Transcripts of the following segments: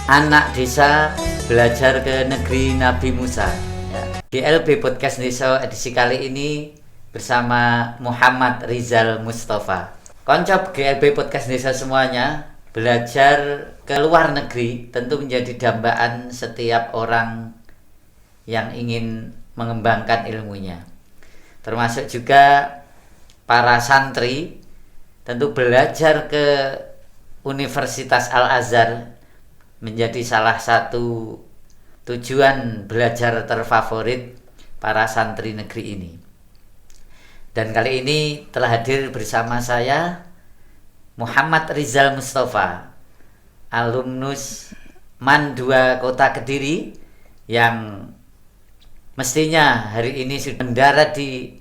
anak desa belajar ke negeri Nabi Musa. Ya. GLB Podcast Desa edisi kali ini bersama Muhammad Rizal Mustafa. Koncop GLB Podcast Desa semuanya, belajar ke luar negeri tentu menjadi dambaan setiap orang yang ingin mengembangkan ilmunya. Termasuk juga para santri tentu belajar ke Universitas Al-Azhar menjadi salah satu tujuan belajar terfavorit para santri negeri ini. Dan kali ini telah hadir bersama saya Muhammad Rizal Mustafa, alumnus MAN 2 Kota Kediri yang mestinya hari ini sudah mendarat di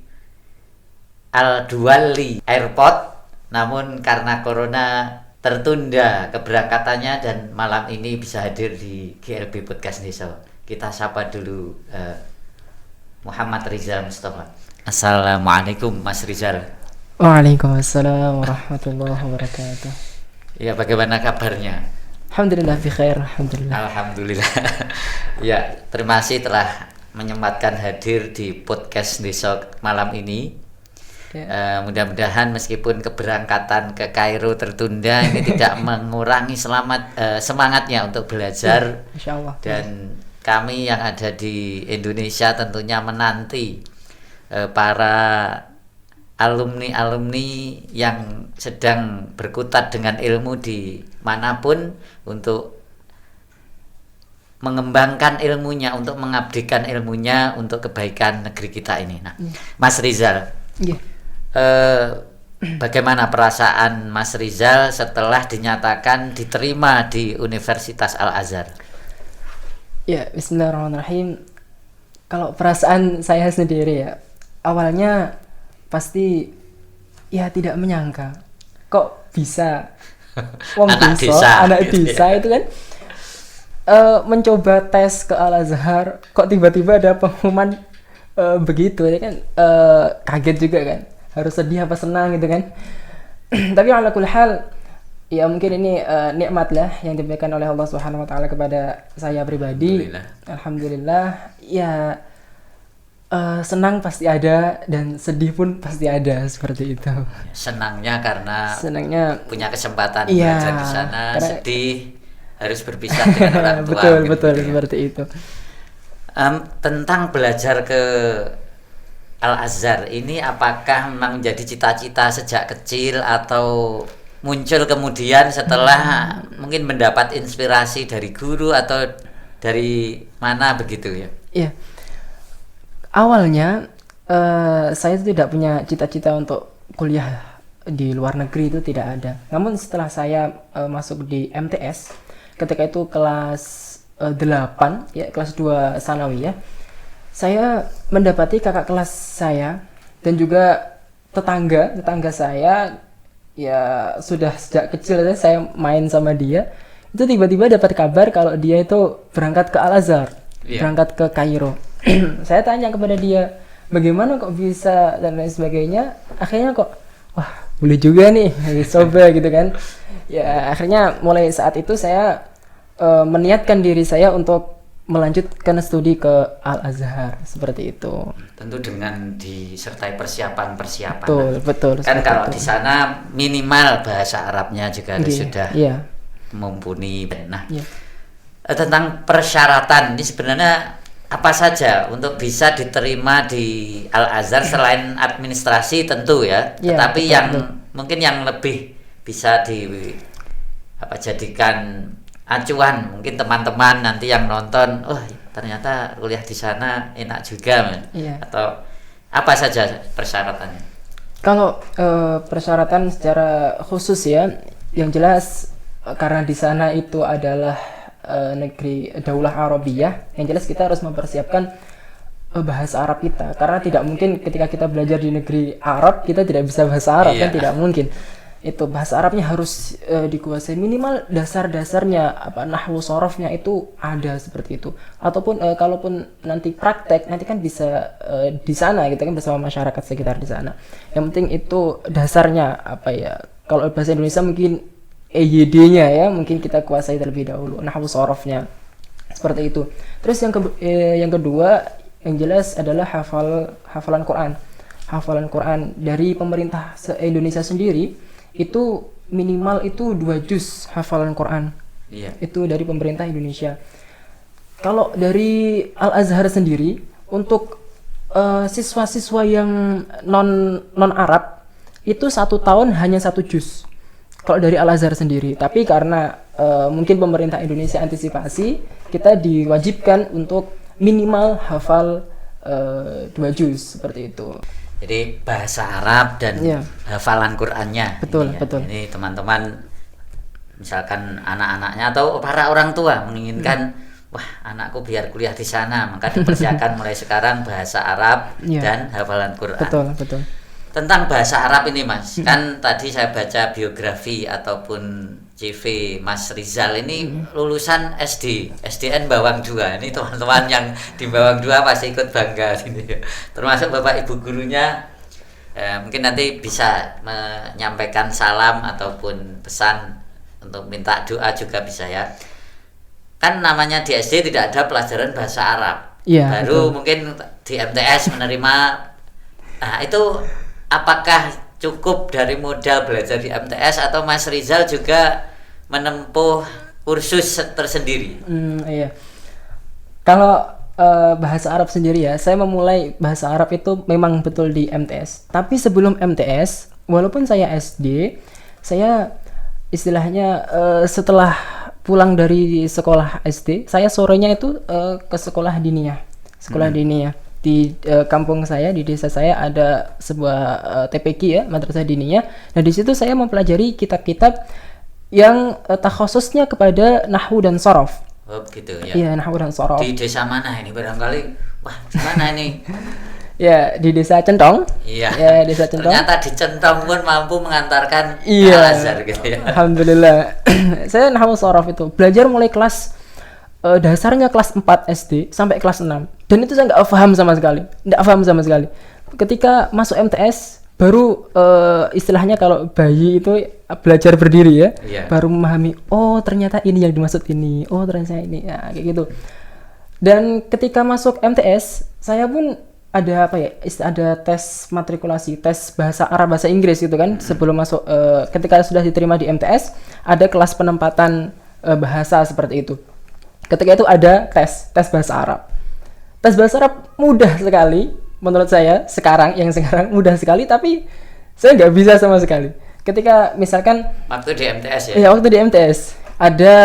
Al-Duwali Airport, namun karena corona tertunda keberangkatannya dan malam ini bisa hadir di GLB Podcast Desa. Kita sapa dulu Muhammad Rizal Mustafa. Assalamualaikum Mas Rizal. Waalaikumsalam warahmatullahi wabarakatuh. Ya, bagaimana kabarnya? Alhamdulillah bi khair, alhamdulillah. Alhamdulillah. Ya, terima kasih telah menyempatkan hadir di podcast Desa malam ini. Mudah-mudahan meskipun keberangkatan ke Kairo tertunda ini tidak mengurangi semangatnya untuk belajar. Insyaallah. Dan kami yang ada di Indonesia tentunya menanti para alumni yang sedang berkutat dengan ilmu di manapun untuk mengembangkan ilmunya, untuk mengabdikan ilmunya untuk kebaikan negeri kita ini. Nah, Mas Rizal, bagaimana perasaan Mas Rizal setelah dinyatakan diterima di Universitas Al-Azhar? Ya, bismillahirrahmanirrahim. Kalau perasaan saya sendiri ya, awalnya pasti ya tidak menyangka kok bisa anak desa itu kan mencoba tes ke Al-Azhar, kok tiba-tiba ada pengumuman begitu ya kan, kaget juga kan, harus sedih apa senang gitu kan. Tapi ala kulli hal ya mungkin ini nikmat lah yang diberikan oleh Allah Subhanahu wa taala kepada saya pribadi. Alhamdulillah. Ya senang pasti ada dan sedih pun pasti ada, seperti itu. Senangnya karena punya kesempatan iya, belajar di sana, sedih harus berpisah dengan orang tua. betul gitu, seperti itu. Tentang belajar ke Al-Azhar ini, apakah memang menjadi cita-cita sejak kecil atau muncul kemudian setelah mungkin mendapat inspirasi dari guru atau dari mana begitu ya? Iya. Awalnya saya tidak punya cita-cita untuk kuliah di luar negeri, itu tidak ada. Namun setelah saya masuk di MTS, ketika itu kelas 8 ya, kelas 2 sanawiyah, saya mendapati kakak kelas saya dan juga tetangga saya ya sudah sejak kecil saya main sama dia, itu tiba-tiba dapat kabar kalau dia itu berangkat ke Al-Azhar, berangkat ke Kairo. Saya tanya kepada dia, bagaimana kok bisa dan lain sebagainya. Akhirnya kok, wah boleh juga nih, coba gitu kan. Ya akhirnya mulai saat itu saya meniatkan diri saya untuk melanjutkan studi ke Al-Azhar, seperti itu. Tentu dengan disertai persiapan. Betul. Kan kalau di sana minimal bahasa Arabnya juga harus sudah mumpuni. Nah, tentang persyaratan ini sebenarnya apa saja untuk bisa diterima di Al-Azhar selain administrasi tentu ya, tetapi mungkin yang lebih bisa jadikan acuan, mungkin teman-teman nanti yang nonton, ternyata kuliah di sana enak juga, atau apa saja persyaratannya? Kalau persyaratan secara khusus ya, yang jelas karena di sana itu adalah negeri Daulah Arabiyah, yang jelas kita harus mempersiapkan bahasa Arab kita, karena tidak mungkin ketika kita belajar di negeri Arab kita tidak bisa bahasa Arab, kan tidak mungkin. Itu bahasa Arabnya harus dikuasai, minimal dasar-dasarnya, nahwu sorofnya itu ada, seperti itu. Ataupun kalaupun nanti praktek, nanti kan bisa di sana gitu kan, bersama masyarakat sekitar di sana. Yang penting itu dasarnya Kalau bahasa Indonesia mungkin EYD-nya ya, mungkin kita kuasai terlebih dahulu, nahwu sorofnya seperti itu. Terus yang kedua yang jelas adalah hafalan Quran dari pemerintah Indonesia sendiri itu minimal itu 2 juz hafalan Quran. Iya. Itu dari pemerintah Indonesia. Kalau dari Al Azhar sendiri untuk siswa-siswa yang non Arab itu 1 tahun hanya 1 juz. Kalau dari Al Azhar sendiri, tapi karena mungkin pemerintah Indonesia antisipasi, kita diwajibkan untuk minimal hafal 2 juz seperti itu. Jadi bahasa Arab dan hafalan Qur'annya. Betul, ini, betul. Ini teman-teman, misalkan anak-anaknya atau para orang tua menginginkan, wah anakku biar kuliah di sana, maka dipersiapkan mulai sekarang bahasa Arab dan hafalan Qur'an. Betul, betul. Tentang bahasa Arab ini Mas, kan tadi saya baca biografi ataupun CV Mas Rizal ini lulusan SDN Bawang 2. Ini teman-teman yang di Bawang 2 pasti ikut bangga sini. Termasuk Bapak Ibu gurunya, mungkin nanti bisa menyampaikan salam ataupun pesan untuk minta doa juga bisa ya. Kan namanya di SD tidak ada pelajaran bahasa Arab. Ya, baru betul. Mungkin di MTS menerima. Nah, itu apakah cukup dari modal belajar di MTS atau Mas Rizal juga menempuh kursus tersendiri? Iya. Kalau bahasa Arab sendiri ya, saya memulai bahasa Arab itu memang betul di MTS. Tapi sebelum MTS, walaupun saya SD, saya istilahnya setelah pulang dari sekolah SD, saya sorenya itu ke sekolah diniyah. Diniyah. Di kampung saya, di desa saya ada sebuah TPQ ya, madrasah diniyah. Nah di situ saya mempelajari kitab-kitab yang takhususnya kepada nahwu dan sorof. Oh gitu ya. Iya, nahwu dan sorof. Di desa mana ini barangkali? Wah, di mana ini? Ya, di desa Centong. Iya. Ya, desa Centong. Ternyata di Centong pun mampu mengantarkan Al Azhar gitu ya. Alhamdulillah. Saya nahwu sorof itu belajar mulai kelas dasarnya kelas 4 SD sampai kelas 6. Dan itu saya nggak paham sama sekali. Ketika masuk MTS baru istilahnya kalau bayi itu belajar berdiri ya, baru memahami, oh ternyata ini yang dimaksud ini, oh ternyata ini, ya kayak gitu. Dan ketika masuk MTS saya pun ada ada tes matrikulasi, tes bahasa Arab, bahasa Inggris gitu kan. Sebelum masuk ketika sudah diterima di MTS ada kelas penempatan bahasa seperti itu. Ketika itu ada tes bahasa Arab. Tes bahasa Arab mudah sekali menurut saya, sekarang mudah sekali, tapi saya nggak bisa sama sekali. Ketika misalkan waktu di MTS ya? Iya, waktu di MTS ada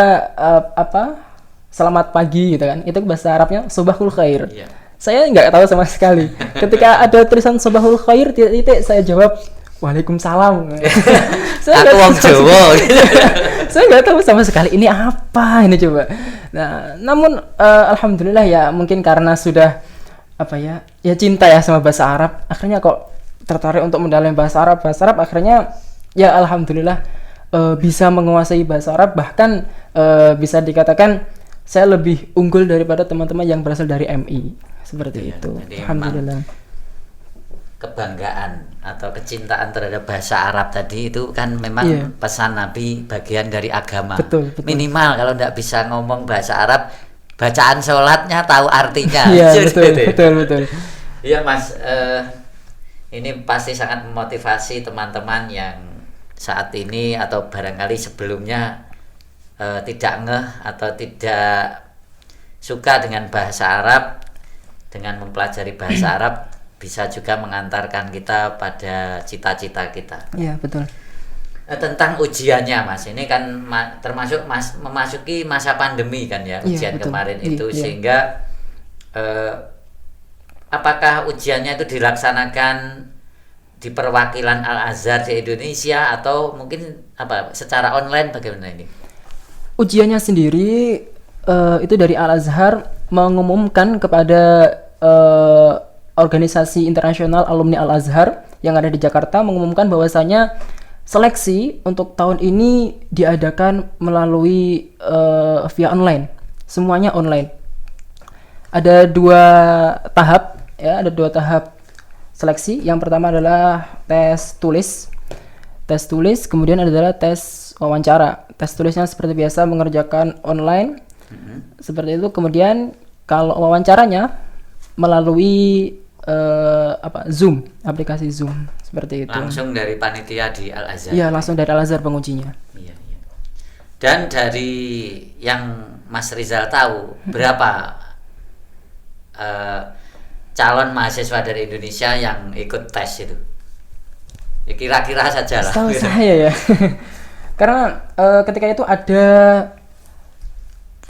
selamat pagi gitu kan, itu bahasa Arabnya sobahul khair. Iya. Saya nggak tahu sama sekali. Ketika ada tulisan sobahul khair titik, saya jawab waalaikumsalam. Aku wong Jawa. Saya nggak tahu sama sekali ini apa ini coba. Nah, namun alhamdulillah ya, mungkin karena sudah cinta ya sama bahasa Arab, akhirnya kok tertarik untuk mendalami bahasa Arab, akhirnya ya alhamdulillah bisa menguasai bahasa Arab, bahkan bisa dikatakan saya lebih unggul daripada teman-teman yang berasal dari MI seperti itu. Alhamdulillah. Kebanggaan atau kecintaan terhadap bahasa Arab tadi itu kan memang pesan Nabi, bagian dari agama. Betul. Minimal kalau tidak bisa ngomong bahasa Arab, bacaan sholatnya tahu artinya. Iya, betul. Iya Mas, ini pasti sangat memotivasi teman-teman yang saat ini atau barangkali sebelumnya tidak ngeh atau tidak suka dengan bahasa Arab. Dengan mempelajari bahasa Arab bisa juga mengantarkan kita pada cita-cita kita. Iya, betul. Tentang ujiannya Mas, ini kan termasuk memasuki masa pandemi kan ya, ujian kemarin itu, sehingga apakah ujiannya itu dilaksanakan di perwakilan Al Azhar di Indonesia atau mungkin secara online, bagaimana ini? Ujiannya sendiri itu dari Al Azhar mengumumkan kepada organisasi internasional alumni Al Azhar yang ada di Jakarta, mengumumkan bahwasanya seleksi untuk tahun ini diadakan melalui via online, semuanya online. Ada dua tahap seleksi. Yang pertama adalah tes tulis, kemudian adalah tes wawancara. Tes tulisnya seperti biasa mengerjakan online. Seperti itu. Kemudian kalau wawancaranya melalui Zoom, aplikasi Zoom seperti itu. Langsung dari panitia di Al-Azhar. Iya, langsung dari Al-Azhar pengujinya. Iya. Dan dari yang Mas Rizal tahu, berapa calon mahasiswa dari Indonesia yang ikut tes itu? Ya, kira-kira saja lah. Setahu saya ya. Karena ketika itu ada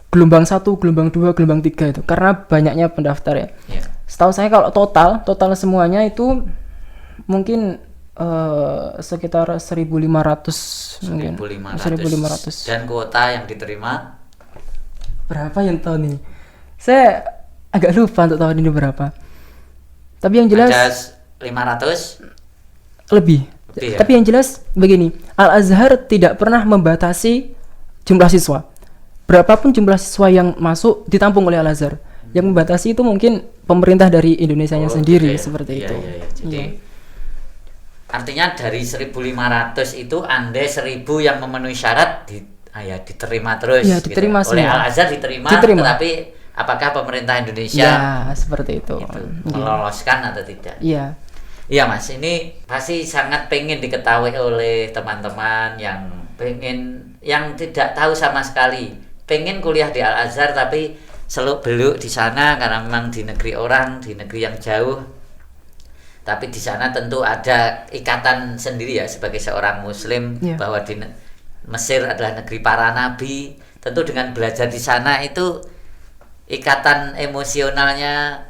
gelombang 1, gelombang 2, gelombang 3 itu. Karena banyaknya pendaftar ya. Setahu saya kalau total semuanya itu mungkin sekitar 1.500 mungkin. 1.500. Dan kuota yang diterima berapa yang tahun ini? Saya agak lupa untuk tahun ini berapa. Tapi yang jelas ada 500 lebih ya? Tapi yang jelas begini, Al-Azhar tidak pernah membatasi jumlah siswa. Berapapun jumlah siswa yang masuk ditampung oleh Al-Azhar. Yang membatasi itu mungkin pemerintah dari Indonesianya sendiri seperti itu. Jadi artinya dari 1.500 itu andai 1.000 yang memenuhi syarat diterima terus. Ya, diterima gitu. Oleh Al-Azhar diterima. Tetapi apakah pemerintah Indonesia seperti itu meloloskan atau tidak? Iya. Iya Mas, ini pasti sangat pengen diketahui oleh teman-teman yang tidak tahu sama sekali, pengen kuliah di Al-Azhar tapi seluk beluk di sana karena memang di negeri orang, di negeri yang jauh. Tapi di sana tentu ada ikatan sendiri ya sebagai seorang Muslim bahwa di Mesir adalah negeri para nabi. Tentu dengan belajar di sana itu ikatan emosionalnya,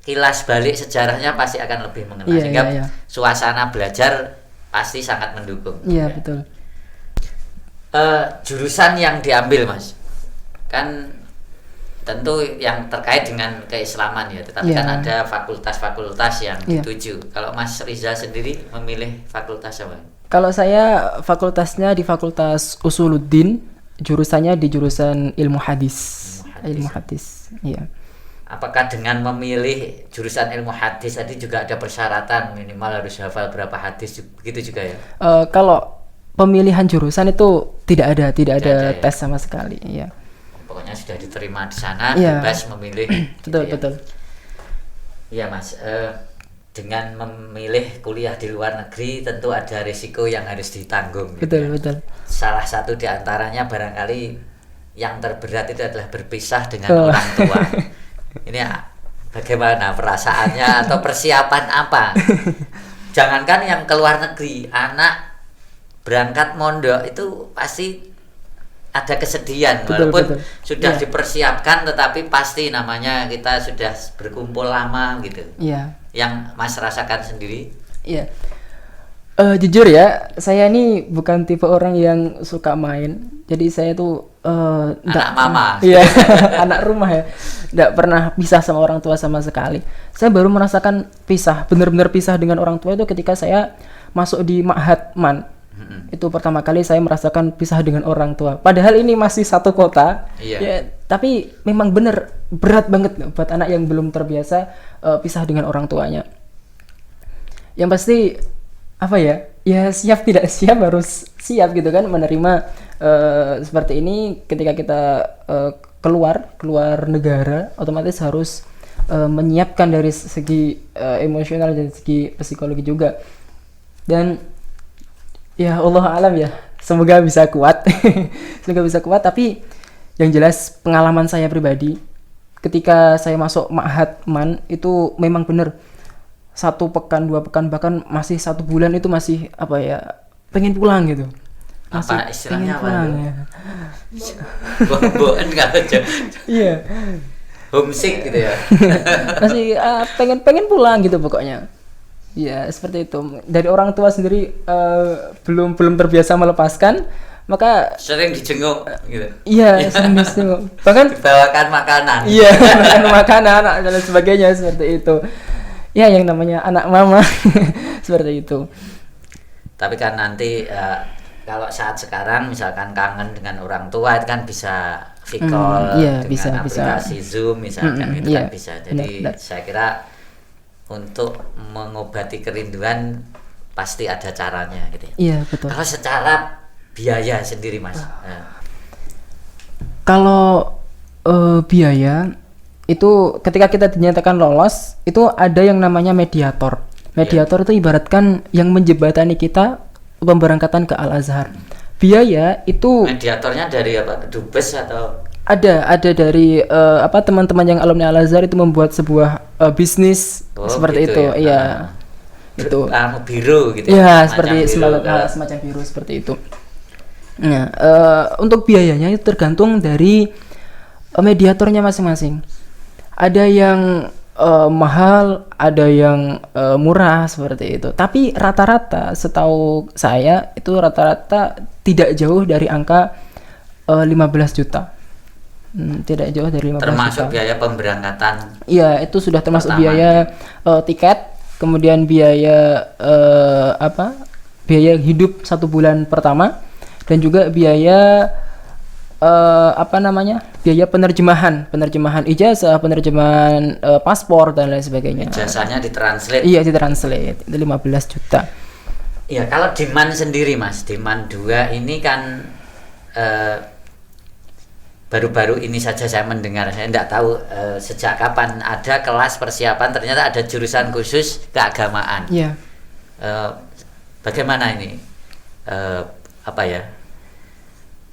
kilas balik sejarahnya pasti akan lebih mengenal sehingga suasana belajar pasti sangat mendukung. Iya betul. Jurusan yang diambil Mas kan tentu yang terkait dengan keislaman ya, tetapi kan ada fakultas-fakultas yang dituju. Kalau Mas Rizal sendiri memilih fakultas apa? Kalau saya fakultasnya di Fakultas Usuluddin, jurusannya di jurusan ilmu hadis. Ilmu hadis. Iya. Apakah dengan memilih jurusan ilmu hadis tadi juga ada persyaratan minimal harus hafal berapa hadis, begitu juga ya? Kalau pemilihan jurusan itu tidak ada tes sama sekali, ya. Pokoknya sudah diterima di sana, bebas memilih. Betul. Iya Mas, dengan memilih kuliah di luar negeri tentu ada risiko yang harus ditanggung. Betul. Salah satu di antaranya barangkali yang terberat itu adalah berpisah dengan orang tua. Ini bagaimana perasaannya atau persiapan apa? Jangankan yang ke luar negeri, anak berangkat mondok itu pasti ada kesedihan. Walaupun sudah dipersiapkan, tetapi pasti namanya kita sudah berkumpul lama gitu. Iya. Yang Mas rasakan sendiri? Iya. Jujur ya, saya ini bukan tipe orang yang suka main. Jadi saya tuh anak mama. Iya, anak rumah ya. Nggak pernah pisah sama orang tua sama sekali. Saya baru merasakan benar-benar pisah dengan orang tua itu ketika saya masuk di Ma'had MAN. Itu pertama kali saya merasakan pisah dengan orang tua. Padahal ini masih satu kota. Ya, tapi memang berat banget buat anak yang belum terbiasa pisah dengan orang tuanya. Yang pasti ya siap tidak siap harus siap gitu kan menerima seperti ini. Ketika kita keluar negara, otomatis harus menyiapkan dari segi emosional dan segi psikologi juga. Dan ya Allah alam ya, semoga bisa kuat. Tapi yang jelas pengalaman saya pribadi ketika saya masuk Ma'had MAN itu memang benar 1 pekan, 2 pekan, bahkan masih 1 bulan itu masih pengen pulang gitu. Masih apa istilahnya pengen pulang ya. Bohong enggak aja. Iya. Homesick gitu ya. Masih pengen pulang gitu pokoknya. Ya seperti itu. Dari orang tua sendiri belum terbiasa melepaskan, maka sering dijenguk gitu. Iya, sering dijenguk. Bahkan dibawakan makanan. Iya, makanan dan sebagainya seperti itu. Ya yang namanya anak mama seperti itu. Tapi kan nanti kalau saat sekarang misalkan kangen dengan orang tua itu kan bisa call dengan aplikasi Zoom misalkan itu kan bisa. Jadi benar. Saya kira untuk mengobati kerinduan pasti ada caranya gitu ya. Iya betul. Kalau secara biaya sendiri, Mas? Kalau biaya itu ketika kita dinyatakan lolos itu ada yang namanya mediator. Mediator itu ibaratkan yang menjembatani kita pemberangkatan ke Al-Azhar. Biaya itu mediatornya dari apa? Dubes atau ada dari teman-teman yang alumni Al-Azhar itu membuat sebuah bisnis seperti gitu, itu ya. Itu biru gitu ya, seperti semacam biru seperti itu. Nah, untuk biayanya itu tergantung dari mediatornya masing-masing. Ada yang mahal, ada yang murah seperti itu. Tapi rata-rata setahu saya itu rata-rata tidak jauh dari angka 15 juta. Tidak jauh dari 15 termasuk juta. Biaya pemberangkatan. Iya, itu sudah termasuk biaya tiket, kemudian biaya biaya hidup 1 bulan pertama, dan juga biaya biaya penerjemahan ijazah, penerjemahan paspor dan lain sebagainya. Ijazahnya ditranslate. Iya, ditranslate. Itu 15 juta. Iya, kalau demand sendiri, Mas, demand 2 ini kan baru-baru ini saja saya mendengar. Saya tidak tahu sejak kapan ada kelas persiapan, ternyata ada jurusan khusus keagamaan. Iya. Bagaimana ini?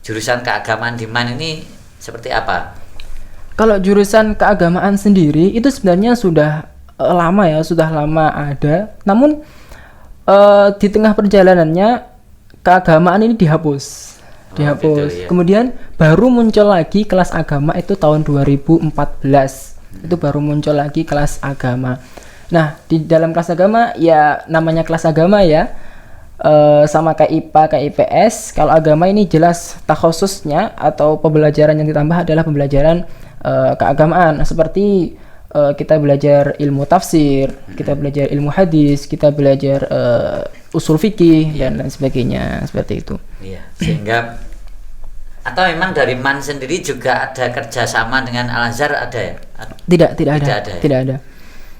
Jurusan keagamaan di MAN ini seperti apa? Kalau jurusan keagamaan sendiri itu sebenarnya sudah lama ada. Namun di tengah perjalanannya keagamaan ini dihapus. Gitu, ya. Kemudian baru muncul lagi kelas agama itu tahun 2014. Itu baru muncul lagi kelas agama. Nah, di dalam kelas agama ya namanya kelas agama ya. Sama kayak IPA, kayak IPS. Kalau agama ini jelas takhususnya atau pembelajaran yang ditambah adalah pembelajaran keagamaan. Seperti kita belajar ilmu tafsir, kita belajar ilmu hadis, kita belajar usul fikih dan lain sebagainya, seperti itu. Iya, sehingga atau memang dari MAN sendiri juga ada kerjasama dengan Al-Azhar ada ya? Tidak ada.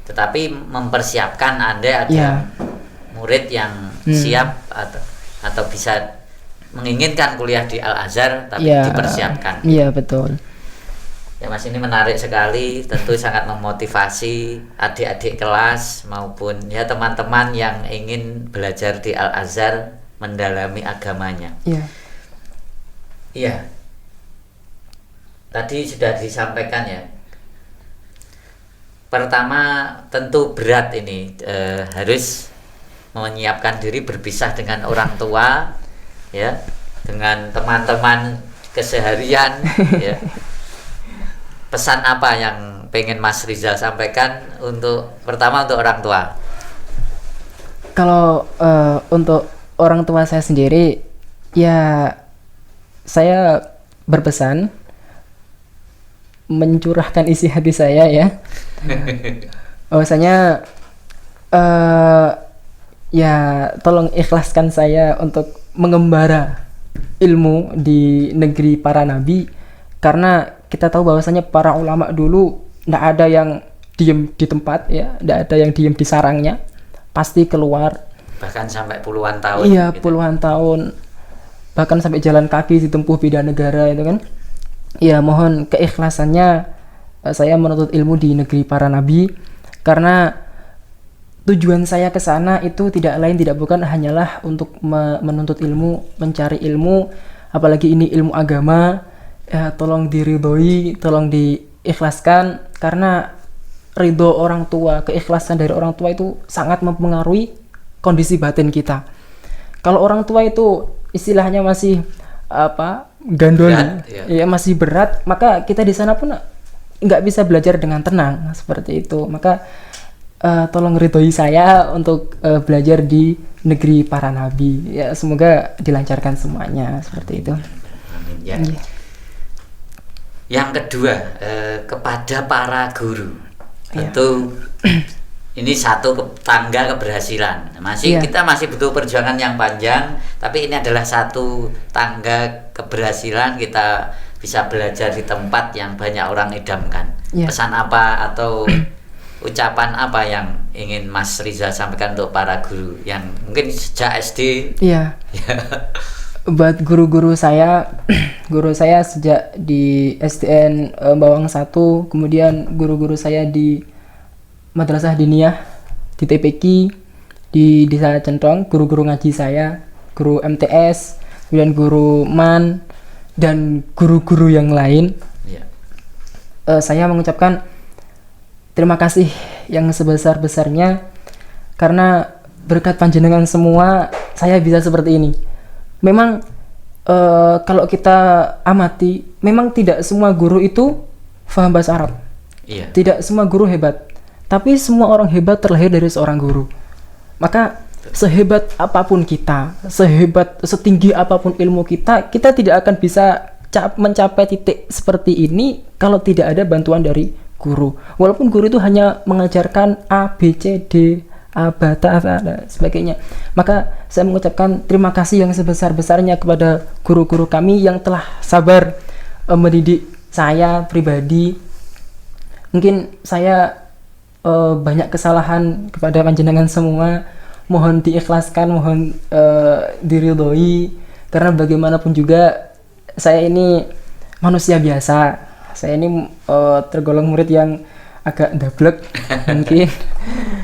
Tetapi mempersiapkan Anda ada murid yang siap atau bisa menginginkan kuliah di Al-Azhar tapi dipersiapkan. Iya, betul. Ya, Mas, ini menarik sekali, tentu sangat memotivasi adik-adik kelas maupun ya teman-teman yang ingin belajar di Al-Azhar mendalami agamanya. Iya. Iya. Tadi sudah disampaikan ya. Pertama tentu berat ini, harus menyiapkan diri berpisah dengan orang tua, ya, dengan teman-teman keseharian, ya. Pesan apa yang pengen Mas Rizal sampaikan pertama untuk orang tua? Kalau untuk orang tua saya sendiri, ya saya berpesan mencurahkan isi hati saya ya. Bahwasanya ya tolong ikhlaskan saya untuk mengembara ilmu di negeri para nabi, karena kita tahu bahwasanya para ulama dulu tidak ada yang diem di tempat ya, tidak ada yang diem di sarangnya, pasti keluar bahkan sampai puluhan tahun. Iya, gitu. Puluhan tahun, bahkan sampai jalan kaki ditempuh beda negara itu kan. Ya, mohon keikhlasannya saya menuntut ilmu di negeri para nabi, karena tujuan saya ke sana itu tidak lain tidak bukan hanyalah untuk menuntut ilmu, mencari ilmu, apalagi ini ilmu agama. Ya, tolong diridhoi, tolong diikhlaskan, karena ridho orang tua, keikhlasan dari orang tua itu sangat mempengaruhi kondisi batin kita. Kalau orang tua itu istilahnya masih gandoli, ya masih berat, maka kita di sana pun nggak bisa belajar dengan tenang seperti itu. Maka tolong ridhoi saya untuk belajar di negeri para nabi. Ya, semoga dilancarkan semuanya seperti itu. Amin ya. Yang kedua, kepada para guru, tentu ini satu tangga keberhasilan. Kita masih butuh perjuangan yang panjang, tapi ini adalah satu tangga keberhasilan. Kita bisa belajar di tempat yang banyak orang idamkan. Pesan apa atau ucapan apa yang ingin Mas Rizal sampaikan untuk para guru yang mungkin sejak SD? buat guru-guru saya, guru saya sejak di SDN Bawang 1, kemudian guru-guru saya di Madrasah Diniyah di TPQ di Desa Centong, guru-guru ngaji saya, guru MTS, kemudian guru MAN dan guru-guru yang lain. Saya mengucapkan terima kasih yang sebesar-besarnya, karena berkat panjenengan semua saya bisa seperti ini. Memang kalau kita amati, memang tidak semua guru itu paham bahasa Arab. Tidak semua guru hebat, tapi semua orang hebat terlahir dari seorang guru. Maka sehebat apapun kita, setinggi apapun ilmu kita, kita tidak akan bisa mencapai titik seperti ini kalau tidak ada bantuan dari guru. Walaupun guru itu hanya mengajarkan A, B, C, D, bata dan sebagainya. Maka saya mengucapkan terima kasih yang sebesar-besarnya kepada guru-guru kami yang telah sabar mendidik saya pribadi. Mungkin saya banyak kesalahan kepada panjenengan semua, mohon diikhlaskan, mohon diridhoi, karena bagaimanapun juga saya ini manusia biasa. Saya ini tergolong murid yang agak dablek mungkin.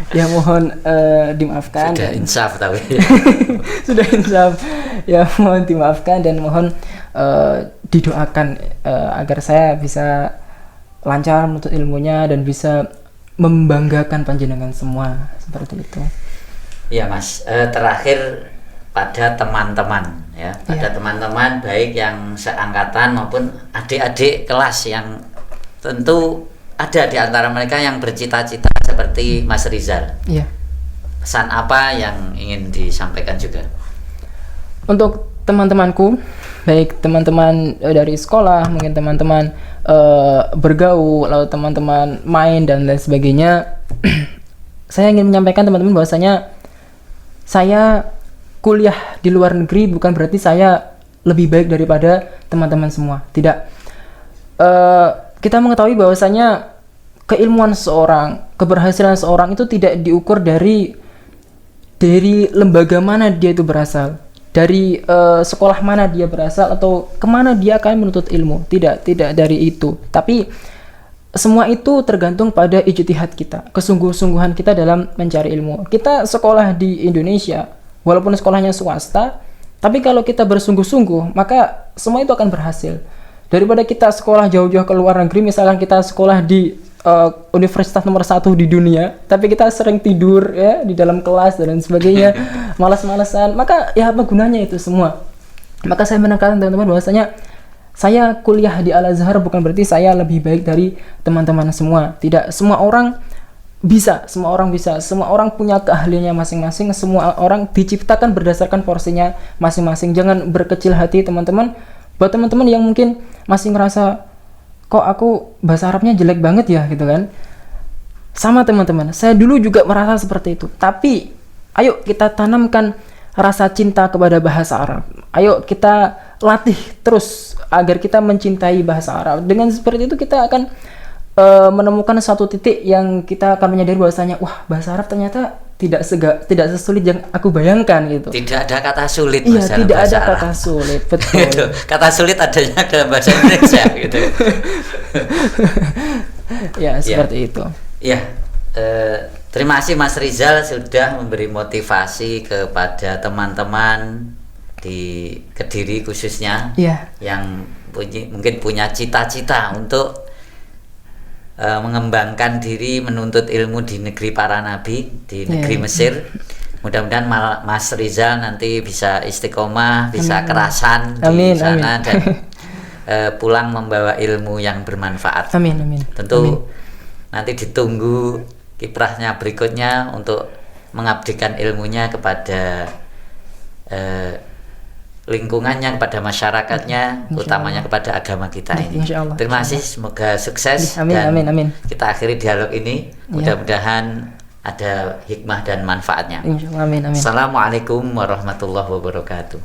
Ya mohon dimaafkan. Sudah insaf tapi. Sudah insaf. Ya mohon dimaafkan dan mohon didoakan agar saya bisa lancar menuntut ilmunya dan bisa membanggakan panjenengan semua, seperti itu. Ya Mas, terakhir pada teman-teman ya, pada teman-teman baik yang seangkatan maupun adik-adik kelas yang tentu ada di antara mereka yang bercita-cita seperti Mas Rizal. Pesan apa yang ingin disampaikan juga? Untuk teman-temanku, baik teman-teman dari sekolah, mungkin teman-teman bergaul, lalu teman-teman main dan lain sebagainya, saya ingin menyampaikan teman-teman bahwasanya saya kuliah di luar negeri bukan berarti saya lebih baik daripada teman-teman semua. Tidak. Kita mengetahui bahwasanya keilmuan seorang, keberhasilan seorang itu tidak diukur dari lembaga mana dia itu berasal, dari sekolah mana dia berasal, atau kemana dia akan menuntut ilmu. Tidak dari itu. Tapi semua itu tergantung pada ijtihad kita, kesungguh-sungguhan kita dalam mencari ilmu. Kita sekolah di Indonesia, walaupun sekolahnya swasta, tapi kalau kita bersungguh-sungguh, maka semua itu akan berhasil. Daripada kita sekolah jauh-jauh ke luar negeri, misalkan kita sekolah di universitas nomor 1 di dunia, tapi kita sering tidur ya di dalam kelas dan sebagainya, malas-malasan, maka ya apa gunanya itu semua? Maka saya menekankan teman-teman bahwasanya saya kuliah di Al-Azhar bukan berarti saya lebih baik dari teman-teman semua. Tidak, semua orang bisa, semua orang punya keahliannya masing-masing, semua orang diciptakan berdasarkan porsinya masing-masing. Jangan berkecil hati teman-teman. Buat teman-teman yang mungkin masih ngerasa kok aku bahasa Arabnya jelek banget ya gitu kan. Sama teman-teman, saya dulu juga merasa seperti itu. Tapi ayo kita tanamkan rasa cinta kepada bahasa Arab. Ayo kita latih terus agar kita mencintai bahasa Arab. Dengan seperti itu kita akan menemukan satu titik yang kita akan menyadari bahwasanya wah, bahasa Arab ternyata tidak sesulit yang aku bayangkan gitu. Tidak ada kata sulit. Iya, tidak ada kata sulit, betul. Gitu. Kata sulit adanya dalam bahasa Indonesia gitu. Ya, seperti itu. Ya, terima kasih Mas Rizal sudah memberi motivasi kepada teman-teman di Kediri khususnya, yang mungkin punya cita-cita untuk mengembangkan diri, menuntut ilmu di negeri para nabi, di negeri Mesir. Mudah-mudahan Mas Rizal nanti bisa istiqomah, bisa kerasan di sana dan pulang membawa ilmu yang bermanfaat. Amin. Tentu nanti ditunggu kiprahnya berikutnya untuk mengabdikan ilmunya kepada lingkungannya, kepada masyarakatnya, utamanya kepada agama kita ini. Terima kasih, semoga sukses. Amin. Kita akhiri dialog ini, mudah-mudahan ada hikmah dan manfaatnya. Amin. Assalamualaikum warahmatullahi wabarakatuh.